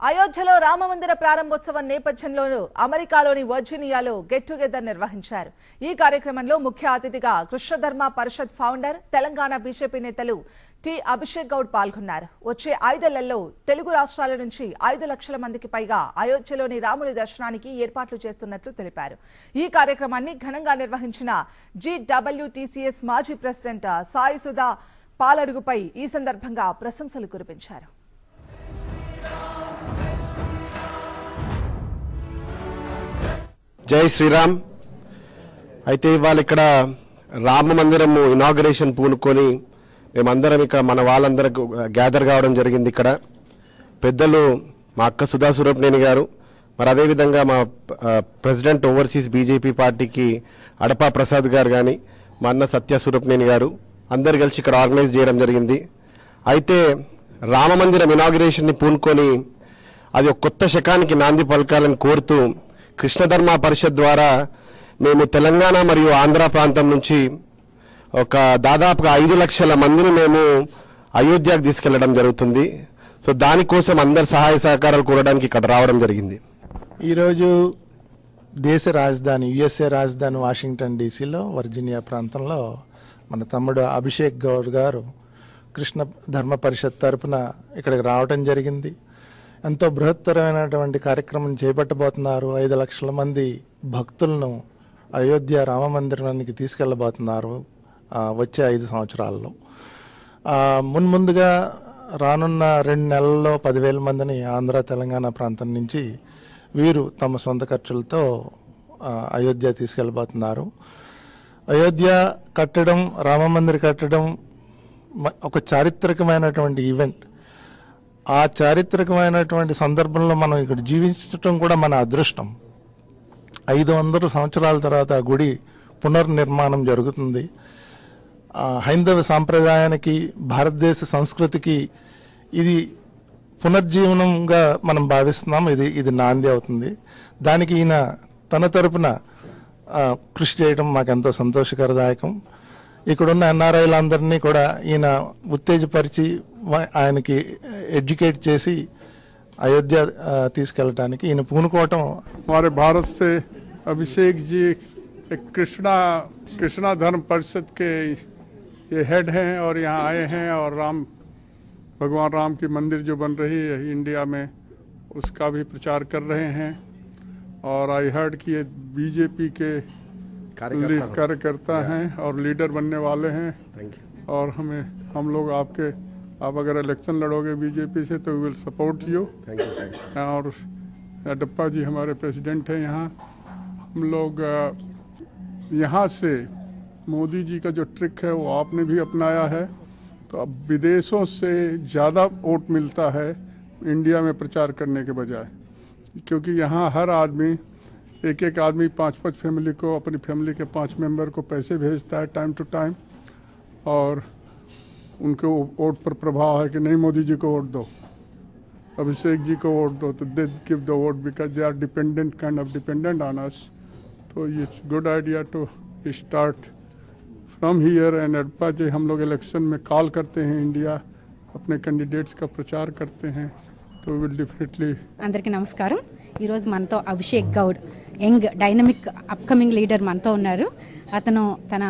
అయోధ్యలో రామమందిర ప్రారంభోత్సవం నేపథ్యంలో అమెరికాలోని వర్జీనియాలో గెట్ టుగెదర్ నిర్వహించారు. ఈ కార్యక్రమంలో ముఖ్య అతిథిగా కృష్ణధర్మ పరిషత్ ఫౌండర్ తెలంగాణ బీజేపీ నేతలు టి అభిషేక్ గౌడ్ పాల్గొన్నారు. వచ్చే 5 ఏళ్లలో తెలుగు రాష్ట్రాల నుంచి 5 లక్షల మందికి పైగా అయోధ్యలోని రాముని దర్శనానికి ఏర్పాట్లు చేస్తున్నట్లు తెలిపారు. ఈ కార్యక్రమాన్ని ఘనంగా నిర్వహించిన GWTCS మాజీ ప్రెసిడెంట్ సాయి సుధా పాలడుగుపై ఈ సందర్భంగా ప్రశంసలు కురిపించారు. జై శ్రీరామ్. అయితే ఇవాళ ఇక్కడ రామ మందిరము ఇనాగరేషన్ పూనుకొని మేమందరం ఇక్కడ మన వాళ్ళందరూ గ్యాదర్ కావడం జరిగింది. ఇక్కడ పెద్దలు మా అక్క సుధా సురప్నేని గారు, మరి అదేవిధంగా మా ప్రెసిడెంట్ ఓవర్సీస్ బీజేపీ పార్టీకి అడపా ప్రసాద్ గారు కానీ, మా అన్న సత్య సురప్నేని గారు అందరు కలిసి ఇక్కడ ఆర్గనైజ్ చేయడం జరిగింది. అయితే రామ మందిరం ఇనాగరేషన్ని పూనుకొని అది ఒక కొత్త శకానికి నాంది పలకాలని కోరుతూ కృష్ణధర్మ పరిషత్ ద్వారా మేము తెలంగాణ మరియు ఆంధ్ర ప్రాంతం నుంచి ఒక దాదాపుగా 5 లక్షల మందిని మేము అయోధ్యకు తీసుకెళ్లడం జరుగుతుంది. సో దానికోసం అందరు సహాయ సహకారాలు కోరడానికి ఇక్కడ రావడం జరిగింది. ఈరోజు దేశ రాజధాని USA రాజధాని వాషింగ్టన్ DCలో వర్జీనియా ప్రాంతంలో మన తమ్ముడు అభిషేక్ గౌడ్ గారు కృష్ణ ధర్మ పరిషత్ తరపున ఇక్కడికి రావడం జరిగింది. ఎంతో బృహత్తరమైనటువంటి కార్యక్రమం చేపట్టబోతున్నారు. 5 లక్షల మంది భక్తులను అయోధ్య రామ మందిరానికి తీసుకెళ్లబోతున్నారు వచ్చే 5 సంవత్సరాల్లో. మున్ముందుగా రానున్న 2 నెలల్లో 10,000 మందిని ఆంధ్ర తెలంగాణ ప్రాంతం నుంచి వీరు తమ సొంత ఖర్చులతో అయోధ్య తీసుకెళ్ళబోతున్నారు. అయోధ్య కట్టడం, రామ మందిర్ కట్టడం ఒక చారిత్రకమైనటువంటి ఈవెంట్. ఆ చారిత్రకమైనటువంటి సందర్భంలో మనం ఇక్కడ జీవించడం కూడా మన అదృష్టం. 500 సంవత్సరాల తర్వాత ఆ గుడి పునర్నిర్మాణం జరుగుతుంది. హైందవ సాంప్రదాయానికి, భారతదేశ సంస్కృతికి ఇది పునర్జీవనంగా మనం భావిస్తున్నాం. ఇది నాంది అవుతుంది. దానికి ఈయన తన తరపున కృషి చేయడం మాకెంతో సంతోషకరదాయకం. ఇక్కడున్న NRIలందరినీ కూడా ఈయన ఉత్తేజపరిచి ఆయనకి ఎడ్యుకేట్ చేసి అయోధ్య తీసుకెళ్ళడానికి ఈయన పూనుకోవటం. हमारे भारत से अभिषेक जी कृष्णा धर्म परिषद के ये हेड हैं और यहाँ आए हैं और भगवान राम की मंदिर जो बन रही है इंडिया में उसका भी प्रचार कर रहे हैं. और आई हर्ड कि ये बीजेपी के कार्यकर्ता हैं और लीडर बनने वाले हैं. और हम लोग आप अगर इलेक्शन लड़ोगे बीजेपी से तो विल सपोर्ट यू. और अडप्पा जी हमारे प्रेसिडेंट हैं यहाँ. हम लोग यहाँ से मोदी जी का जो ट्रिक है वो आपने भी अपनाया है. तो अब विदेशों से ज़्यादा वोट मिलता है इंडिया में प्रचार करने के बजाय, क्योंकि यहाँ हर आदमी एक आदमी 5-5 फैमिली को, अपनी फैमिली के 5 मेंबर को पैसे भेजता है टाइम टू टाइम. और उनके वोट पर प्रभाव है कि नहीं मोदी जी को वोट दो, अभिषेक जी को वोट दो, तो they give the vote because they are dependent on us. तो it's good idea to start from here. And Adappa ji हम लोग इलेक्शन में कॉल करते हैं इंडिया, अपने कैंडिडेट्स का प्रचार करते हैं. तो विल डेफिनेटली. అందరికీ నమస్కారం. ఈరోజు మనతో Abhishek Goud, young dynamic upcoming leader మనతో ఉన్నారు. అతను తన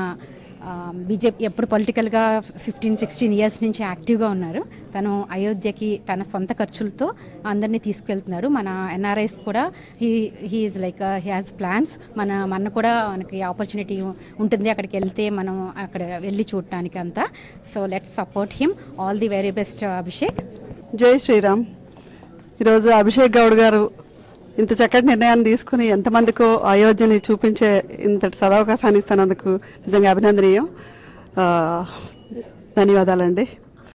బీజేపీ ఎప్పుడు పొలిటికల్గా 15-16 ఇయర్స్ నుంచి యాక్టివ్గా ఉన్నారు. తను అయోధ్యకి తన సొంత ఖర్చులతో అందరినీ తీసుకెళ్తున్నారు. మన NRIస్ కూడా he is like he has plans. మన కూడా మనకి ఆపర్చునిటీ ఉంటుంది అక్కడికి వెళ్తే మనం అక్కడ వెళ్ళి చూడటానికి అంతా. So let's support him. All the very best Abhishek. జై శ్రీరామ్. ఈరోజు అభిషేక్ గౌడ్ గారు ఇంత చక్కటి నిర్ణయాన్ని తీసుకుని ఎంతమందికో అయోధ్యని చూపించే ఇంతటి సదవకాశాన్ని ఇస్తున్నందుకు నిజంగా అభినందనీయం. ధన్యవాదాలండి.